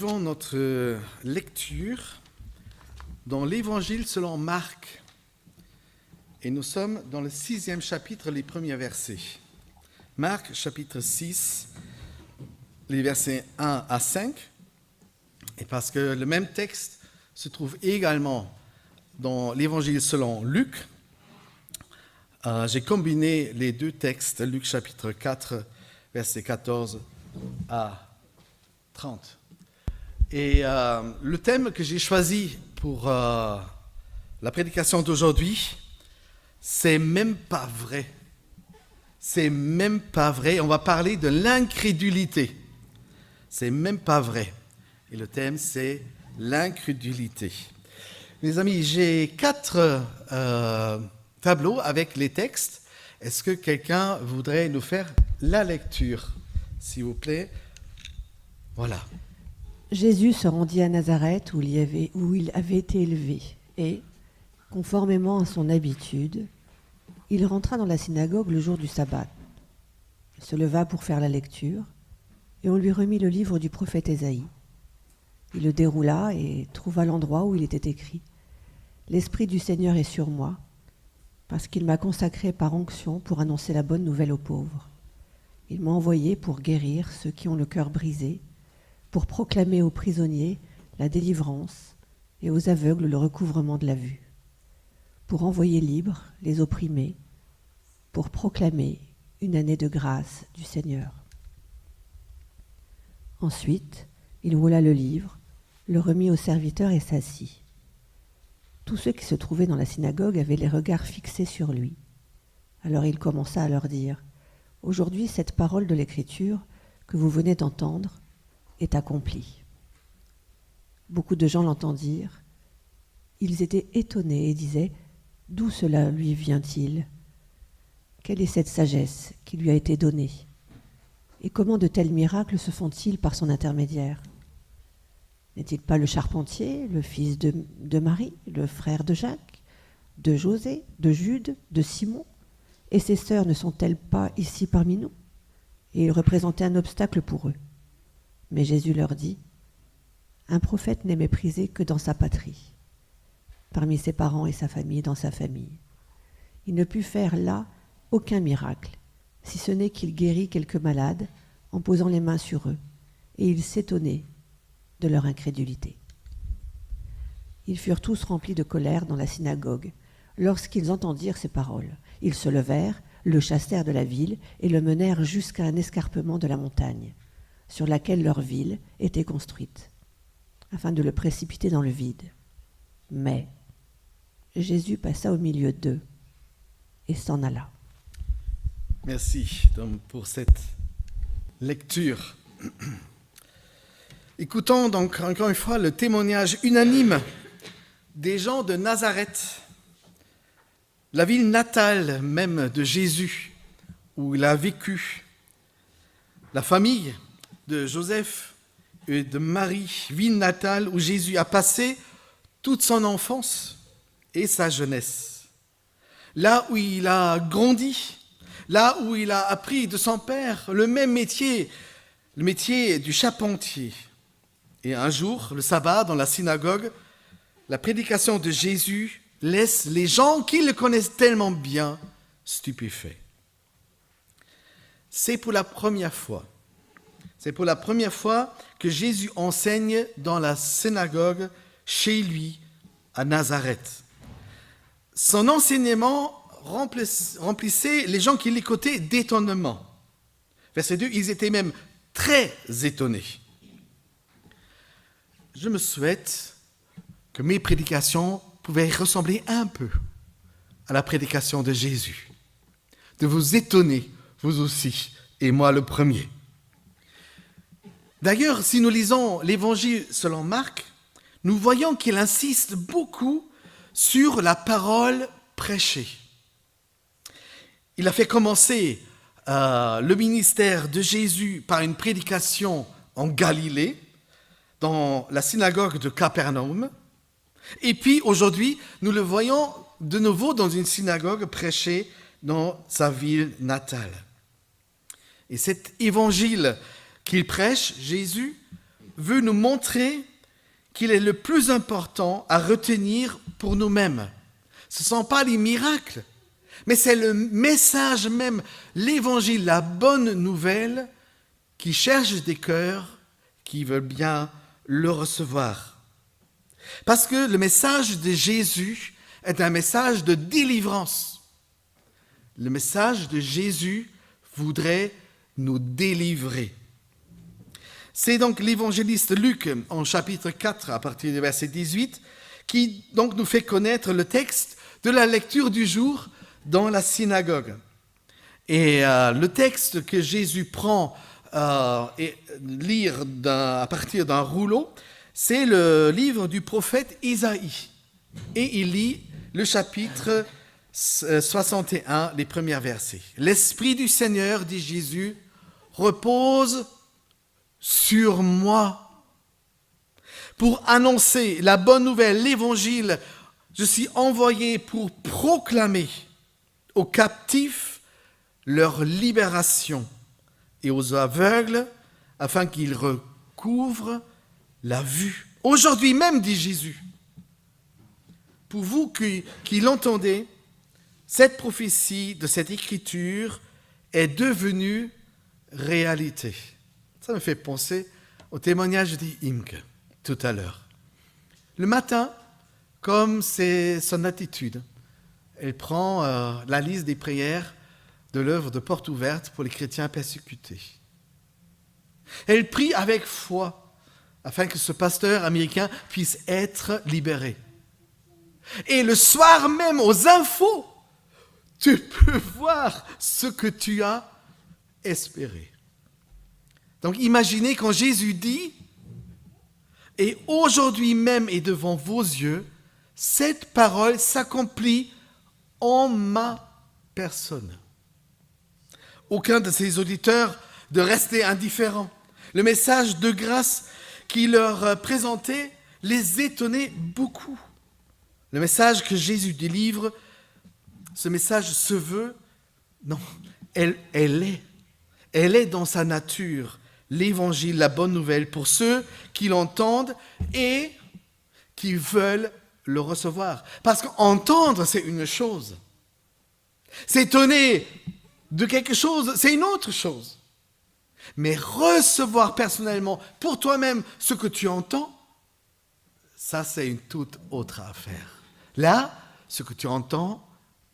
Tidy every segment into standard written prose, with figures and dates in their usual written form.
Suivons notre lecture dans l'Évangile selon Marc. Et nous sommes dans le 6e chapitre, les premiers versets. Marc, chapitre 6, les versets 1 à 5. Et parce que le même texte se trouve également dans l'Évangile selon Luc, j'ai combiné les deux textes, Luc chapitre 4, versets 14 à 30. Et le thème que j'ai choisi pour la prédication d'aujourd'hui, c'est même pas vrai. C'est même pas vrai. On va parler de l'incrédulité. C'est même pas vrai. Et le thème, c'est l'incrédulité. Mes amis, j'ai 4 tableaux avec les textes. Est-ce que quelqu'un voudrait nous faire la lecture, s'il vous plaît? Voilà. Jésus se rendit à Nazareth où il avait été élevé et, conformément à son habitude, il rentra dans la synagogue le jour du sabbat. Il se leva pour faire la lecture et on lui remit le livre du prophète Ésaïe. Il le déroula et trouva l'endroit où il était écrit « L'Esprit du Seigneur est sur moi, parce qu'il m'a consacré par onction pour annoncer la bonne nouvelle aux pauvres. Il m'a envoyé pour guérir ceux qui ont le cœur brisé, pour proclamer aux prisonniers la délivrance et aux aveugles le recouvrement de la vue, pour envoyer libres les opprimés, pour proclamer une année de grâce du Seigneur. » Ensuite, il roula le livre, le remit au serviteur et s'assit. Tous ceux qui se trouvaient dans la synagogue avaient les regards fixés sur lui. Alors il commença à leur dire « Aujourd'hui, cette parole de l'Écriture que vous venez d'entendre est accomplie. » Beaucoup de gens l'entendirent. Ils étaient étonnés et disaient « D'où cela lui vient-il ? Quelle est cette sagesse qui lui a été donnée ? Et comment de tels miracles se font-ils par son intermédiaire ? N'est-il pas le charpentier, le fils de Marie, le frère de Jacques, de José, de Jude, de Simon ? Et ses sœurs ne sont-elles pas ici parmi nous ? » Et il représentait un obstacle pour eux. Mais Jésus leur dit « Un prophète n'est méprisé que dans sa patrie, parmi ses parents et sa famille, dans sa famille. Il ne put faire là aucun miracle, si ce n'est qu'il guérit quelques malades en posant les mains sur eux, et il s'étonnait de leur incrédulité. » Ils furent tous remplis de colère dans la synagogue. Lorsqu'ils entendirent ces paroles, ils se levèrent, le chassèrent de la ville et le menèrent jusqu'à un escarpement de la montagne, sur laquelle leur ville était construite, afin de le précipiter dans le vide. Mais Jésus passa au milieu d'eux et s'en alla. Merci donc pour cette lecture. Écoutons donc encore une fois le témoignage unanime des gens de Nazareth, la ville natale même de Jésus, où il a vécu. La famille de Joseph et de Marie, ville natale où Jésus a passé toute son enfance et sa jeunesse. Là où il a grandi, là où il a appris de son père le même métier, le métier du charpentier. Et un jour, le sabbat, dans la synagogue, la prédication de Jésus laisse les gens qui le connaissent tellement bien stupéfaits. C'est pour la première fois que Jésus enseigne dans la synagogue chez lui à Nazareth. Son enseignement remplissait les gens qui l'écoutaient d'étonnement. Verset 2, ils étaient même très étonnés. Je me souhaite que mes prédications pouvaient ressembler un peu à la prédication de Jésus. De vous étonner, vous aussi, et moi le premier. D'ailleurs, si nous lisons l'Évangile selon Marc, nous voyons qu'il insiste beaucoup sur la parole prêchée. Il a fait commencer le ministère de Jésus par une prédication en Galilée, dans la synagogue de Capernaum. Et puis aujourd'hui, nous le voyons de nouveau dans une synagogue prêchée dans sa ville natale. Et cet évangile qu'il prêche, Jésus, veut nous montrer qu'il est le plus important à retenir pour nous-mêmes. Ce ne sont pas les miracles, mais c'est le message même, l'évangile, la bonne nouvelle, qui cherche des cœurs qui veulent bien le recevoir. Parce que le message de Jésus est un message de délivrance. Le message de Jésus voudrait nous délivrer. C'est donc l'évangéliste Luc, en chapitre 4, à partir du verset 18, qui donc nous fait connaître le texte de la lecture du jour dans la synagogue. Et le texte que Jésus prend et lire à partir d'un rouleau, c'est le livre du prophète Isaïe. Et il lit le chapitre 61, les premiers versets. « L'Esprit du Seigneur, dit Jésus, repose sur moi pour annoncer la bonne nouvelle, l'évangile. Je suis envoyé pour proclamer aux captifs leur libération et aux aveugles afin qu'ils recouvrent la vue. Aujourd'hui même, dit Jésus, pour vous qui l'entendez, cette prophétie de cette écriture est devenue réalité. » Ça me fait penser au témoignage d'Imke tout à l'heure. Le matin, comme c'est son attitude, elle prend la liste des prières de l'œuvre de Porte Ouverte pour les chrétiens persécutés. Elle prie avec foi afin que ce pasteur américain puisse être libéré. Et le soir même, aux infos, tu peux voir ce que tu as espéré. Donc imaginez quand Jésus dit « Et aujourd'hui même et devant vos yeux, cette parole s'accomplit en ma personne. » Aucun de ses auditeurs de rester indifférent. Le message de grâce qu'il leur présentait les étonnait beaucoup. Le message que Jésus délivre, ce message se veut, non, elle est dans sa nature, l'évangile, la bonne nouvelle pour ceux qui l'entendent et qui veulent le recevoir. Parce qu'entendre, c'est une chose. S'étonner de quelque chose, c'est une autre chose. Mais recevoir personnellement, pour toi-même, ce que tu entends, ça, c'est une toute autre affaire. Là, ce que tu entends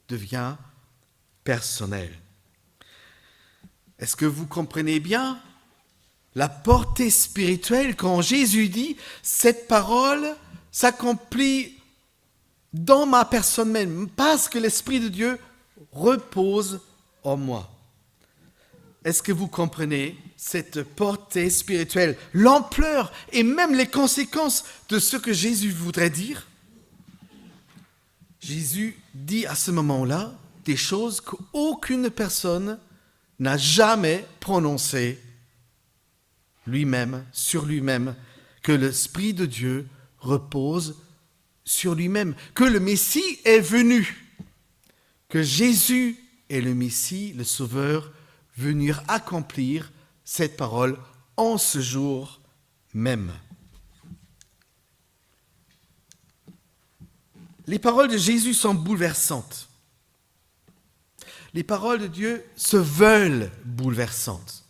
devient personnel. Est-ce que vous comprenez bien la portée spirituelle quand Jésus dit « Cette parole s'accomplit dans ma personne même, parce que l'Esprit de Dieu repose en moi. » Est-ce que vous comprenez cette portée spirituelle, l'ampleur et même les conséquences de ce que Jésus voudrait dire? Jésus dit à ce moment-là des choses qu'aucune personne n'a jamais prononcées lui-même, sur lui-même, que l'Esprit de Dieu repose sur lui-même, que le Messie est venu, que Jésus est le Messie, le Sauveur, venu accomplir cette parole en ce jour même. Les paroles de Jésus sont bouleversantes. Les paroles de Dieu se veulent bouleversantes.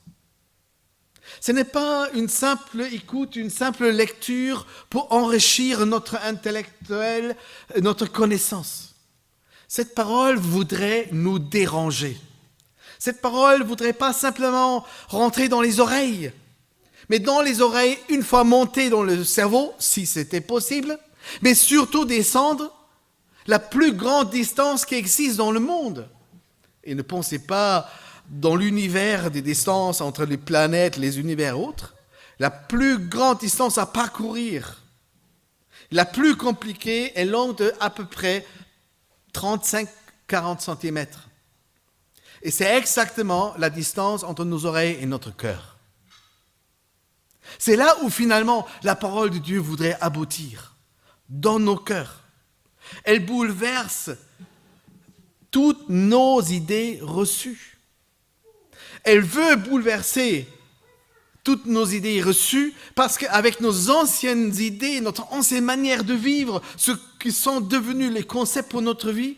Ce n'est pas une simple écoute, une simple lecture pour enrichir notre intellectuel, notre connaissance. Cette parole voudrait nous déranger. Cette parole ne voudrait pas simplement rentrer dans les oreilles, mais dans les oreilles, une fois montée dans le cerveau, si c'était possible, mais surtout descendre la plus grande distance qui existe dans le monde. Et ne pensez pas dans l'univers des distances entre les planètes, les univers autres, la plus grande distance à parcourir, la plus compliquée est longue de à peu près 35-40 cm. Et c'est exactement la distance entre nos oreilles et notre cœur. C'est là où finalement la parole de Dieu voudrait aboutir, dans nos cœurs. Elle bouleverse toutes nos idées reçues. Elle veut bouleverser toutes nos idées reçues, parce qu'avec nos anciennes idées, notre ancienne manière de vivre, ce qui sont devenus les concepts pour notre vie,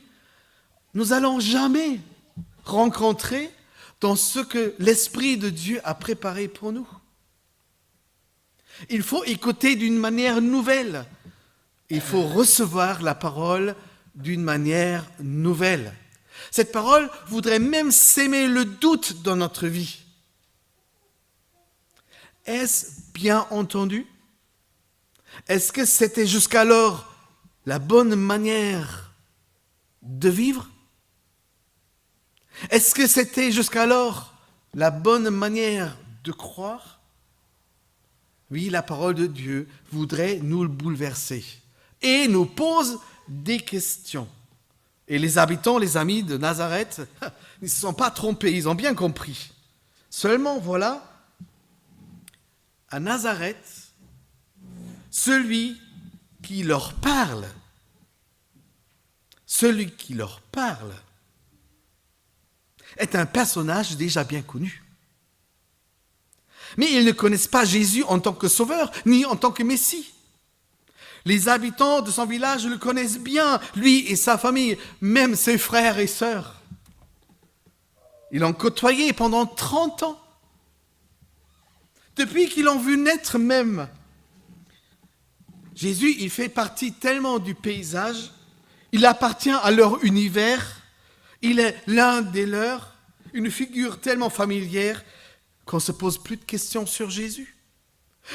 nous n'allons jamais rencontrer dans ce que l'Esprit de Dieu a préparé pour nous. Il faut écouter d'une manière nouvelle. Il faut recevoir la parole d'une manière nouvelle. Cette parole voudrait même s'aimer le doute dans notre vie. Est-ce bien entendu? Est-ce que c'était jusqu'alors la bonne manière de vivre? Est-ce que c'était jusqu'alors la bonne manière de croire? Oui, la parole de Dieu voudrait nous le bouleverser et nous pose des questions. Et les habitants, les amis de Nazareth, ils ne se sont pas trompés, ils ont bien compris. Seulement, voilà, à Nazareth, celui qui leur parle est un personnage déjà bien connu. Mais ils ne connaissent pas Jésus en tant que sauveur, ni en tant que Messie. Les habitants de son village le connaissent bien, lui et sa famille, même ses frères et sœurs. Ils l'ont côtoyé pendant 30 ans. Depuis qu'ils l'ont vu naître même. Jésus, il fait partie tellement du paysage, il appartient à leur univers, il est l'un des leurs, une figure tellement familière qu'on ne se pose plus de questions sur Jésus.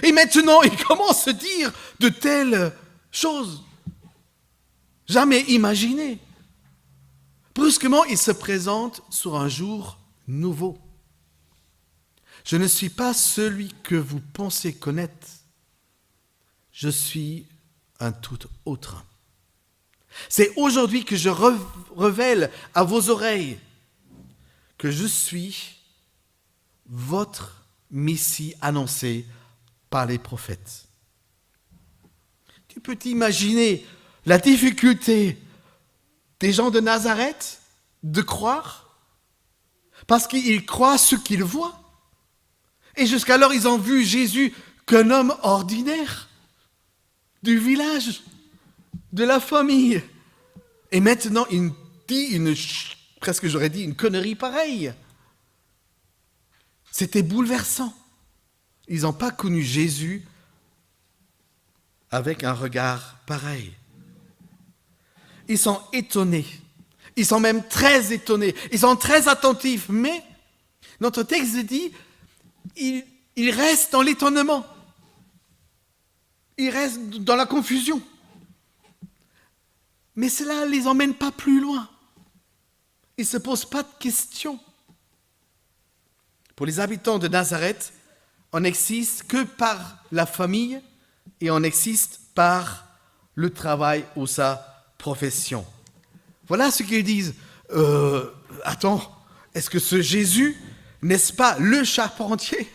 Et maintenant, il commence à se dire de telles choses, jamais imaginées. Brusquement, il se présente sur un jour nouveau. Je ne suis pas celui que vous pensez connaître. Je suis un tout autre. C'est aujourd'hui que je révèle à vos oreilles que je suis votre Messie annoncé par les prophètes. Tu peux t'imaginer la difficulté des gens de Nazareth de croire parce qu'ils croient ce qu'ils voient. Et jusqu'alors, ils ont vu Jésus qu'un homme ordinaire du village, de la famille. Et maintenant, il dit presque j'aurais dit une connerie pareille. C'était bouleversant. Ils n'ont pas connu Jésus avec un regard pareil. Ils sont étonnés. Ils sont même très étonnés. Ils sont très attentifs. Mais notre texte dit, ils restent dans l'étonnement. Ils restent dans la confusion. Mais cela ne les emmène pas plus loin. Ils ne se posent pas de questions. Pour les habitants de Nazareth, on n'existe que par la famille et on existe par le travail ou sa profession. Voilà ce qu'ils disent. Attends, est-ce que ce Jésus, n'est-ce pas le charpentier?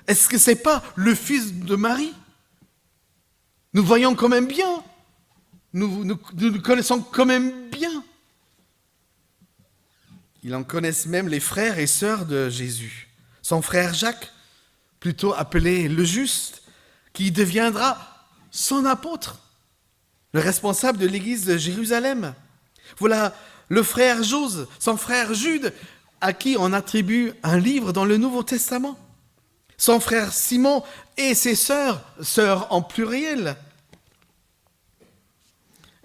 Est-ce que ce n'est pas le fils de Marie? Nous voyons quand même bien. Nous connaissons quand même bien. Ils en connaissent même les frères et sœurs de Jésus. Son frère Jacques, plutôt appelé le Juste, qui deviendra son apôtre, le responsable de l'église de Jérusalem. Voilà le frère Jose, son frère Jude, à qui on attribue un livre dans le Nouveau Testament. Son frère Simon et ses sœurs en pluriel.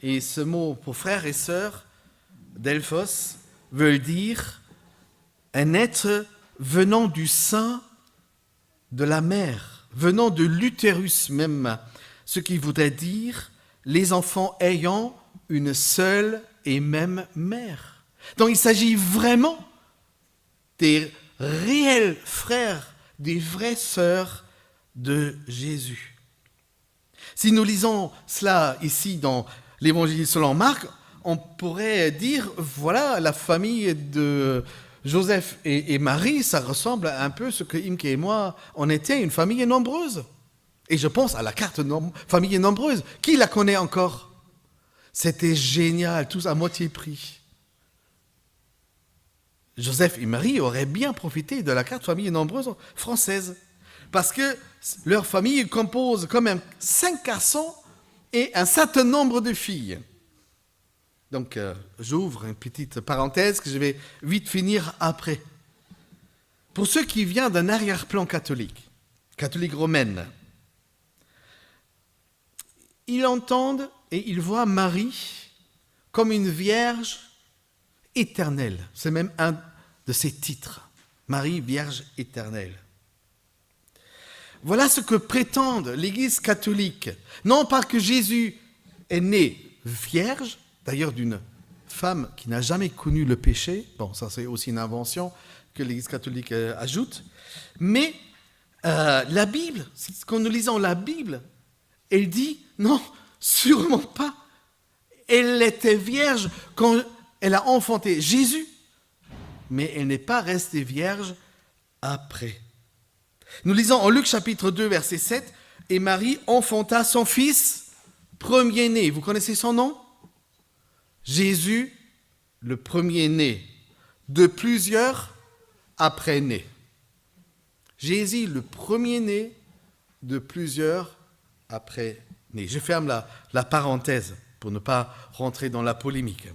Et ce mot pour frère et sœur, Delphos, veut dire un être venant du sein de la mère, venant de l'utérus même, ce qui voudrait dire les enfants ayant une seule et même mère. Donc il s'agit vraiment des réels frères, des vraies sœurs de Jésus. Si nous lisons cela ici dans l'Évangile selon Marc, on pourrait dire, voilà, la famille de Joseph et Marie, ça ressemble un peu à ce que Imke et moi, on était une famille nombreuse. Et je pense à la carte famille nombreuse. Qui la connaît encore? C'était génial, tous à moitié prix. Joseph et Marie auraient bien profité de la carte famille nombreuse française. Parce que leur famille compose quand même 5 garçons et un certain nombre de filles. Donc, j'ouvre une petite parenthèse que je vais vite finir après. Pour ceux qui viennent d'un arrière-plan catholique romaine, ils entendent et ils voient Marie comme une vierge éternelle. C'est même un de ses titres. Marie, vierge éternelle. Voilà ce que prétendent l'Église catholique. Non pas que Jésus est né vierge, d'ailleurs d'une femme qui n'a jamais connu le péché, bon ça c'est aussi une invention que l'Église catholique ajoute, mais la Bible, quand nous lisons la Bible, elle dit non, sûrement pas. Elle était vierge quand elle a enfanté Jésus, mais elle n'est pas restée vierge après. Nous lisons en Luc chapitre 2, verset 7, « Et Marie enfanta son fils premier-né. » Vous connaissez son nom ? Jésus, le premier-né de plusieurs après-nés. Jésus, le premier-né de plusieurs après-nés. Je ferme la parenthèse pour ne pas rentrer dans la polémique.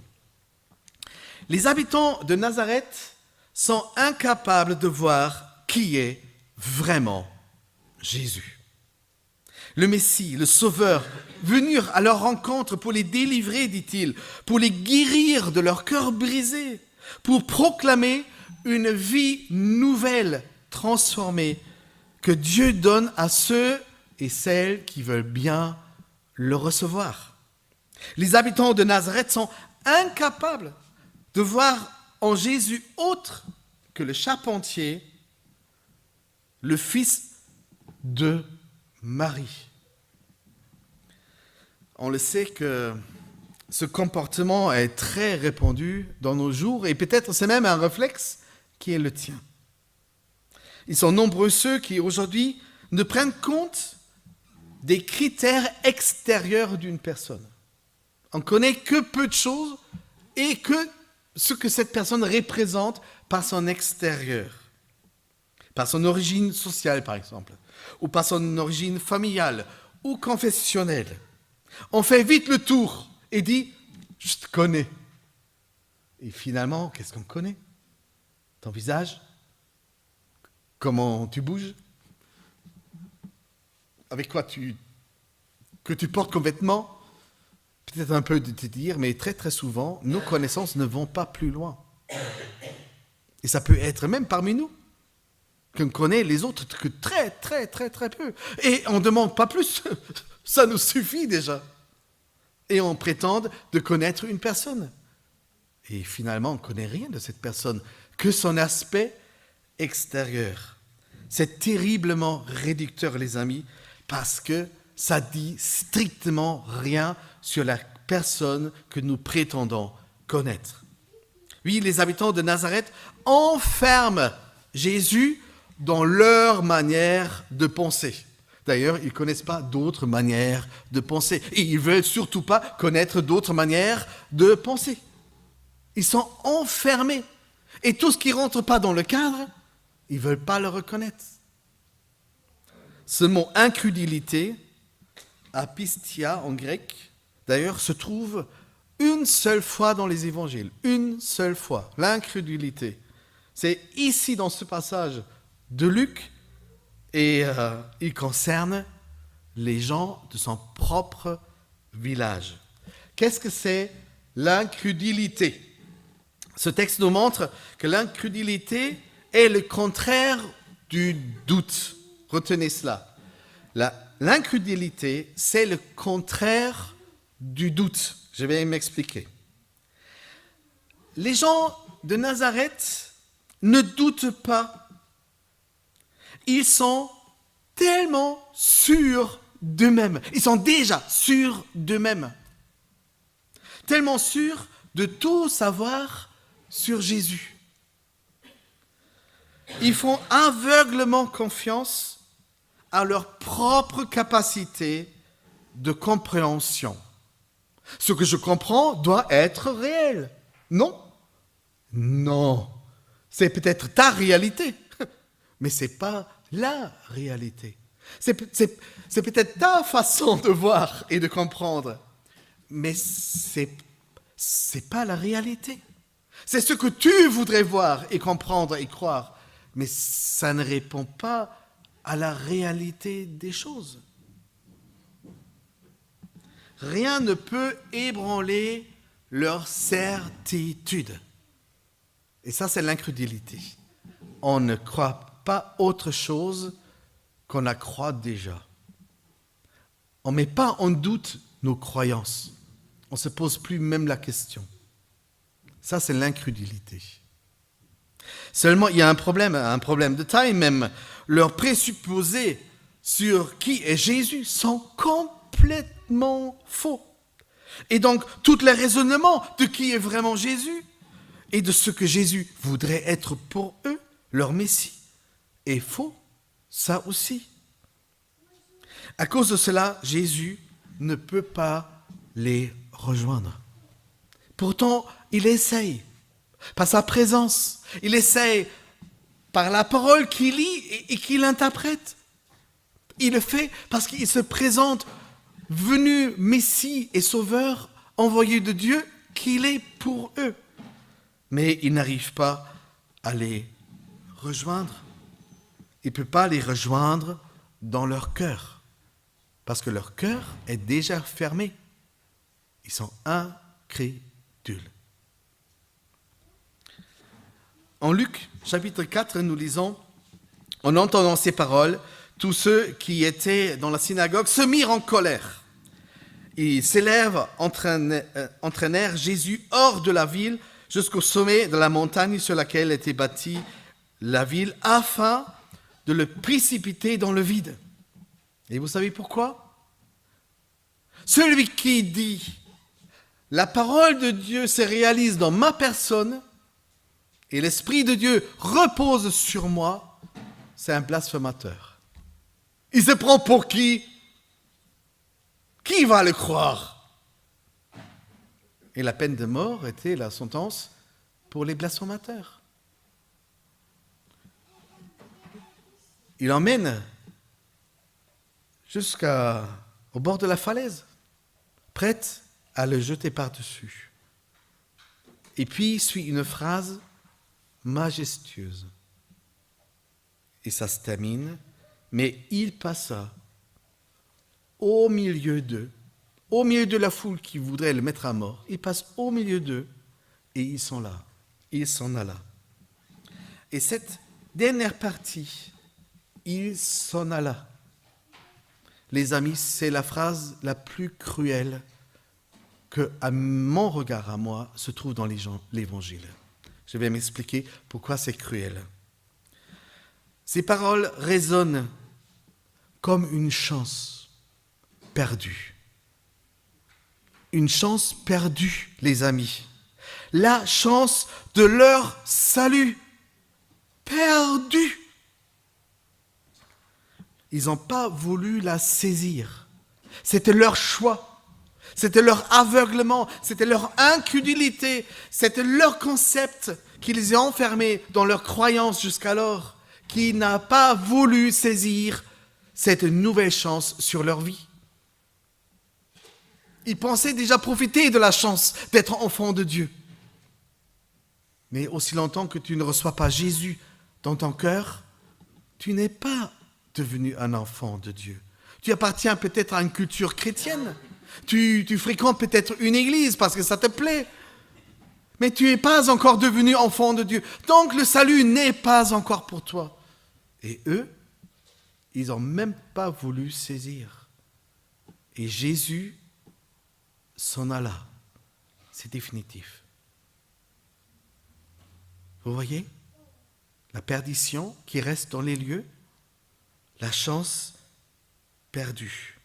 Les habitants de Nazareth sont incapables de voir qui est vraiment Jésus. Le Messie, le Sauveur, venu à leur rencontre pour les délivrer, dit-il, pour les guérir de leur cœur brisé, pour proclamer une vie nouvelle, transformée, que Dieu donne à ceux et celles qui veulent bien le recevoir. Les habitants de Nazareth sont incapables de voir en Jésus autre que le charpentier, le fils de Marie. On le sait que ce comportement est très répandu dans nos jours et peut-être c'est même un réflexe qui est le tien. Ils sont nombreux ceux qui aujourd'hui ne prennent compte des critères extérieurs d'une personne. On connaît que peu de choses et que ce que cette personne représente par son extérieur. Par son origine sociale, par exemple, ou par son origine familiale ou confessionnelle. On fait vite le tour et dit « je te connais ». Et finalement, qu'est-ce qu'on connaît ? Ton visage ? Comment tu bouges ? Avec quoi que tu portes comme vêtements ? Peut-être un peu de te dire, mais très très souvent, nos connaissances ne vont pas plus loin. Et ça peut être même parmi nous, qu'on connaît les autres que très très très très peu. Et on ne demande pas plus, ça nous suffit déjà. Et on prétend de connaître une personne. Et finalement, on ne connaît rien de cette personne, que son aspect extérieur. C'est terriblement réducteur, les amis, parce que ça dit strictement rien sur la personne que nous prétendons connaître. Oui, les habitants de Nazareth enferment Jésus dans leur manière de penser. D'ailleurs, ils ne connaissent pas d'autres manières de penser. Et ils ne veulent surtout pas connaître d'autres manières de penser. Ils sont enfermés. Et tout ce qui ne rentre pas dans le cadre, ils ne veulent pas le reconnaître. Ce mot incrédulité, apistia en grec, d'ailleurs, se trouve une seule fois dans les évangiles. Une seule fois. L'incrédulité. C'est ici dans ce passage de Luc et il concerne les gens de son propre village. Qu'est-ce que c'est l'incrédulité ? Ce texte nous montre que l'incrédulité est le contraire du doute. Retenez cela. L'incrédulité, c'est le contraire du doute. Je vais m'expliquer. Les gens de Nazareth ne doutent pas. Ils sont tellement sûrs d'eux-mêmes. Ils sont déjà sûrs d'eux-mêmes. Tellement sûrs de tout savoir sur Jésus. Ils font aveuglément confiance à leur propre capacité de compréhension. Ce que je comprends doit être réel. Non. Non. C'est peut-être ta réalité, mais ce n'est pas la réalité. C'est peut-être ta façon de voir et de comprendre, mais ce n'est pas la réalité. C'est ce que tu voudrais voir et comprendre et croire, mais ça ne répond pas à la réalité des choses. Rien ne peut ébranler leur certitude. Et ça, c'est l'incrédulité. On ne croit pas autre chose qu'on la croit déjà. On ne met pas en doute nos croyances. On ne se pose plus même la question. Ça, c'est l'incrédulité. Seulement, il y a un problème de taille même. Leurs présupposés sur qui est Jésus sont complètement faux. Et donc, tous les raisonnements de qui est vraiment Jésus et de ce que Jésus voudrait être pour eux, leur Messie, est faux, ça aussi. À cause de cela, Jésus ne peut pas les rejoindre. Pourtant, il essaye, par sa présence, il essaye par la parole qu'il lit et qu'il interprète. Il le fait parce qu'il se présente venu Messie et Sauveur, envoyé de Dieu, qu'il est pour eux. Mais il n'arrive pas à les rejoindre. Il ne peut pas les rejoindre dans leur cœur, parce que leur cœur est déjà fermé. Ils sont incrédules. En Luc, chapitre 4, nous lisons, en entendant ces paroles, tous ceux qui étaient dans la synagogue se mirent en colère. Ils s'élèvent, entraînèrent Jésus hors de la ville jusqu'au sommet de la montagne sur laquelle était bâtie la ville, afin de le précipiter dans le vide. Et vous savez pourquoi? Celui qui dit « La parole de Dieu se réalise dans ma personne et l'Esprit de Dieu repose sur moi », c'est un blasphémateur. Il se prend pour qui? Qui va le croire? Et la peine de mort était la sentence pour les blasphémateurs. Il l'emmène jusqu'au bord de la falaise, prête à le jeter par-dessus. Et puis suit une phrase majestueuse. Et ça se termine, mais il passa au milieu d'eux, au milieu de la foule qui voudrait le mettre à mort. Il passe au milieu d'eux et ils sont là. Il s'en alla. Et cette dernière partie, il s'en alla. Les amis, c'est la phrase la plus cruelle que, à mon regard, à moi, se trouve dans l'Évangile. Je vais m'expliquer pourquoi c'est cruel. Ces paroles résonnent comme une chance perdue. Une chance perdue, les amis. La chance de leur salut. Perdue. Ils n'ont pas voulu la saisir. C'était leur choix. C'était leur aveuglement. C'était leur incrédulité. C'était leur concept qui les a enfermés dans leur croyance jusqu'alors, qui n'a pas voulu saisir cette nouvelle chance sur leur vie. Ils pensaient déjà profiter de la chance d'être enfant de Dieu. Mais aussi longtemps que tu ne reçois pas Jésus dans ton cœur, tu n'es pas devenu un enfant de Dieu. Tu appartiens peut-être à une culture chrétienne. Tu fréquentes peut-être une église parce que ça te plaît. Mais tu n'es pas encore devenu enfant de Dieu. Donc le salut n'est pas encore pour toi. Et eux, ils n'ont même pas voulu saisir. Et Jésus s'en alla. C'est définitif. Vous voyez? La perdition qui reste dans les lieux, la chance perdue.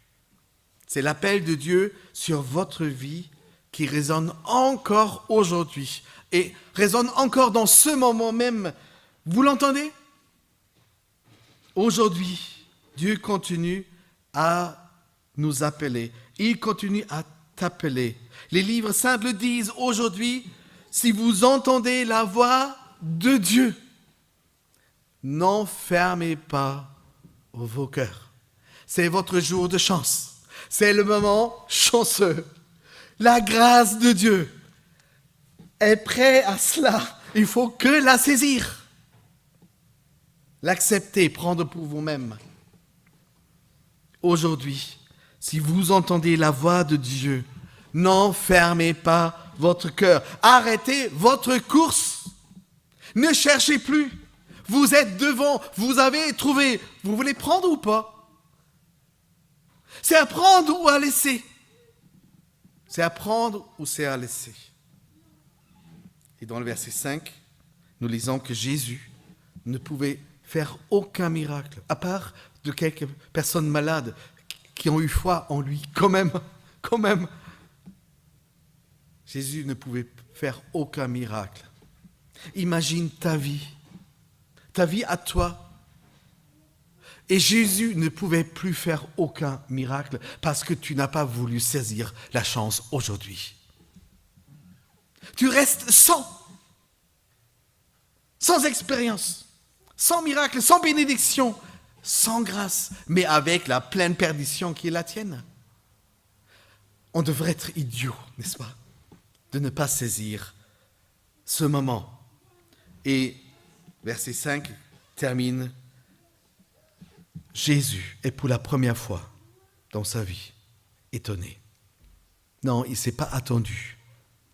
C'est l'appel de Dieu sur votre vie qui résonne encore aujourd'hui et résonne encore dans ce moment même. Vous l'entendez? Aujourd'hui, Dieu continue à nous appeler. Il continue à t'appeler. Les livres saints le disent aujourd'hui, si vous entendez la voix de Dieu. N'enfermez pas vos cœurs. C'est votre jour de chance. C'est le moment chanceux. La grâce de Dieu est prête à cela. Il faut que la saisir. L'accepter, prendre pour vous-même. Aujourd'hui, si vous entendez la voix de Dieu, n'enfermez pas votre cœur. Arrêtez votre course. Ne cherchez plus. Vous êtes devant, vous avez trouvé. Vous voulez prendre ou pas? C'est à prendre ou à laisser? C'est à prendre ou c'est à laisser? Et dans le verset 5, nous lisons que Jésus ne pouvait faire aucun miracle, à part de quelques personnes malades qui ont eu foi en lui. Quand même. Jésus ne pouvait faire aucun miracle. Imagine ta vie à toi. Et Jésus ne pouvait plus faire aucun miracle parce que tu n'as pas voulu saisir la chance aujourd'hui. Tu restes sans expérience, sans miracle, sans bénédiction, sans grâce, mais avec la pleine perdition qui est la tienne. On devrait être idiot, n'est-ce pas, de ne pas saisir ce moment. Et verset 5 termine: Jésus est pour la première fois dans sa vie étonné. Non, il ne s'est pas attendu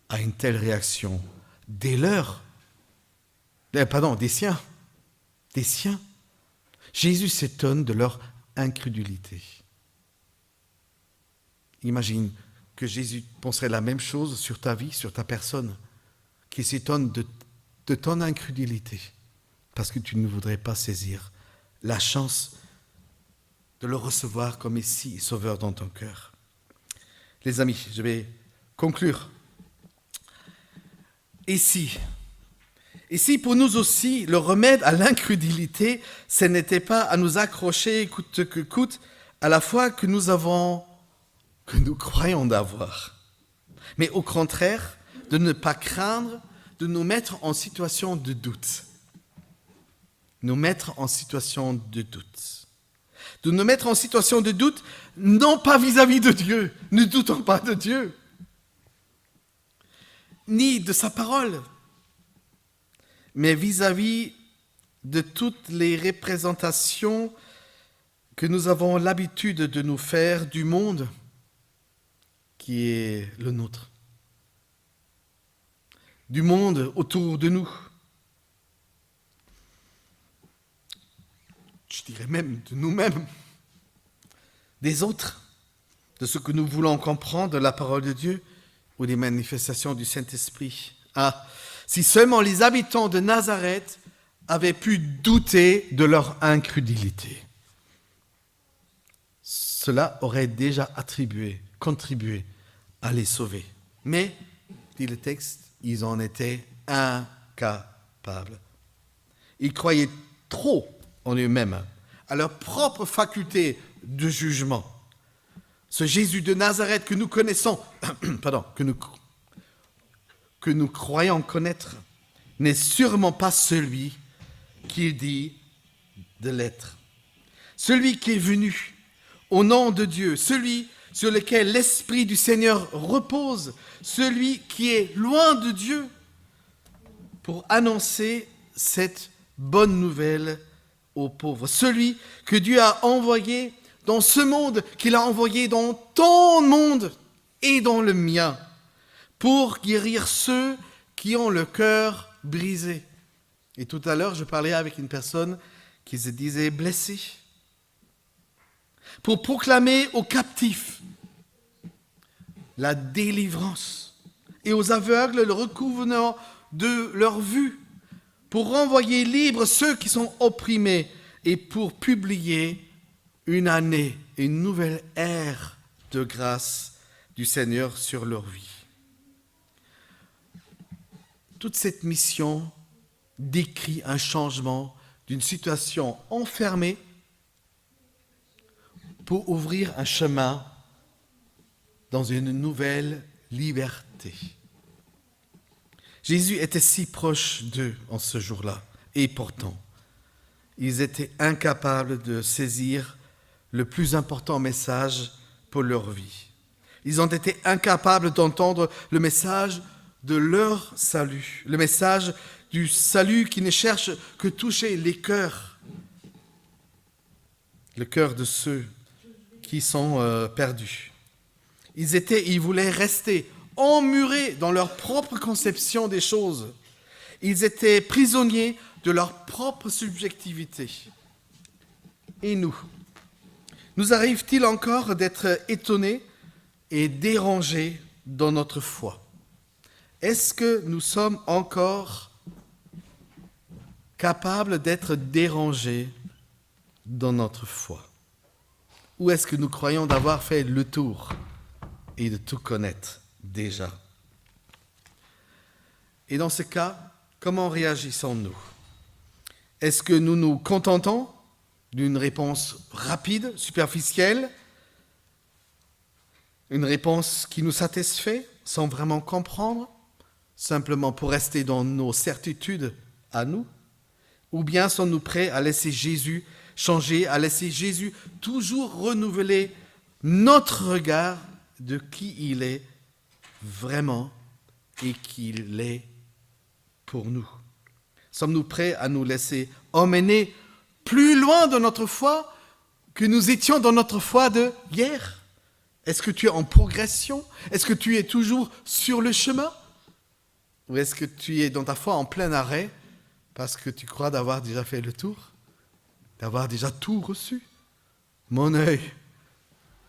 à une telle réaction des siens. Jésus s'étonne de leur incrédulité. Imagine que Jésus penserait la même chose sur ta vie, sur ta personne, qui s'étonne de ton incrédulité, parce que tu ne voudrais pas saisir la chance de le recevoir comme Messie et Sauveur dans ton cœur. Les amis, je vais conclure. Et si pour nous aussi, le remède à l'incrédulité, ce n'était pas à nous accrocher coûte que coûte à la foi que nous croyons d'avoir, mais au contraire, de ne pas craindre de nous mettre en situation de doute. De nous mettre en situation de doute, non pas vis-à-vis de Dieu, ne doutons pas de Dieu, ni de sa parole, mais vis-à-vis de toutes les représentations que nous avons l'habitude de nous faire du monde qui est le nôtre, du monde autour de nous. Je dirais même de nous-mêmes, des autres, de ce que nous voulons comprendre de la parole de Dieu ou des manifestations du Saint-Esprit. Ah, si seulement les habitants de Nazareth avaient pu douter de leur incrédulité, cela aurait déjà contribué à les sauver. Mais, dit le texte, ils en étaient incapables. Ils croyaient trop en eux-mêmes, à leur propre faculté de jugement. Ce Jésus de Nazareth que nous connaissons, que nous croyons connaître, n'est sûrement pas celui qu'il dit de l'être. Celui qui est venu au nom de Dieu, celui sur lequel l'Esprit du Seigneur repose, celui qui est loin de Dieu pour annoncer cette bonne nouvelle aux pauvres. Celui que Dieu a envoyé dans ce monde, qu'il a envoyé dans ton monde et dans le mien, pour guérir ceux qui ont le cœur brisé. Et tout à l'heure, je parlais avec une personne qui se disait blessée, pour proclamer aux captifs la délivrance et aux aveugles le recouvrement de leur vue, pour renvoyer libres ceux qui sont opprimés et pour publier une année, une nouvelle ère de grâce du Seigneur sur leur vie. Toute cette mission décrit un changement d'une situation enfermée pour ouvrir un chemin dans une nouvelle liberté. Jésus était si proche d'eux en ce jour-là, et pourtant, ils étaient incapables de saisir le plus important message pour leur vie. Ils ont été incapables d'entendre le message de leur salut, le message du salut qui ne cherche que toucher les cœurs, le cœur de ceux qui sont perdus. Ils voulaient rester emmurés dans leur propre conception des choses. Ils étaient prisonniers de leur propre subjectivité. Et nous arrive-t-il encore d'être étonnés et dérangés dans notre foi? Est-ce que nous sommes encore capables d'être dérangés dans notre foi? Ou est-ce que nous croyons d'avoir fait le tour et de tout connaître déjà? Et dans ce cas, comment réagissons-nous? Est-ce que nous nous contentons d'une réponse rapide, superficielle, une réponse qui nous satisfait sans vraiment comprendre, simplement pour rester dans nos certitudes à nous? Ou bien sommes-nous prêts à laisser Jésus changer, à laisser Jésus toujours renouveler notre regard de qui il est vraiment et qu'il est pour nous? Sommes-nous prêts à nous laisser emmener plus loin de notre foi que nous étions dans notre foi de hier? Est-ce que tu es en progression? Est-ce que tu es toujours sur le chemin? Ou est-ce que tu es dans ta foi en plein arrêt parce que tu crois d'avoir déjà fait le tour, d'avoir déjà tout reçu? Mon œil,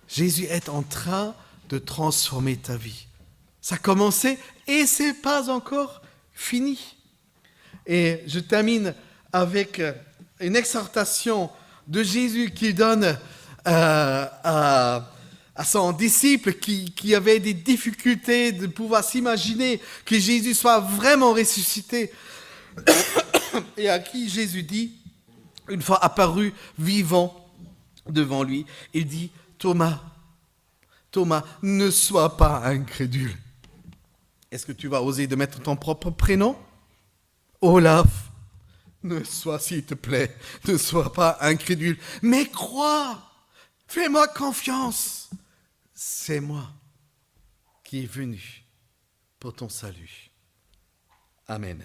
Jésus est en train de transformer ta vie. Ça a commencé et c'est pas encore fini. Et je termine avec une exhortation de Jésus qu'il donne à son disciple qui avait des difficultés de pouvoir s'imaginer que Jésus soit vraiment ressuscité et à qui Jésus dit, une fois apparu vivant devant lui, il dit, Thomas, ne sois pas incrédule. Est-ce que tu vas oser de mettre ton propre prénom? Olaf, s'il te plaît, ne sois pas incrédule, mais crois, fais-moi confiance. C'est moi qui est venu pour ton salut. Amen.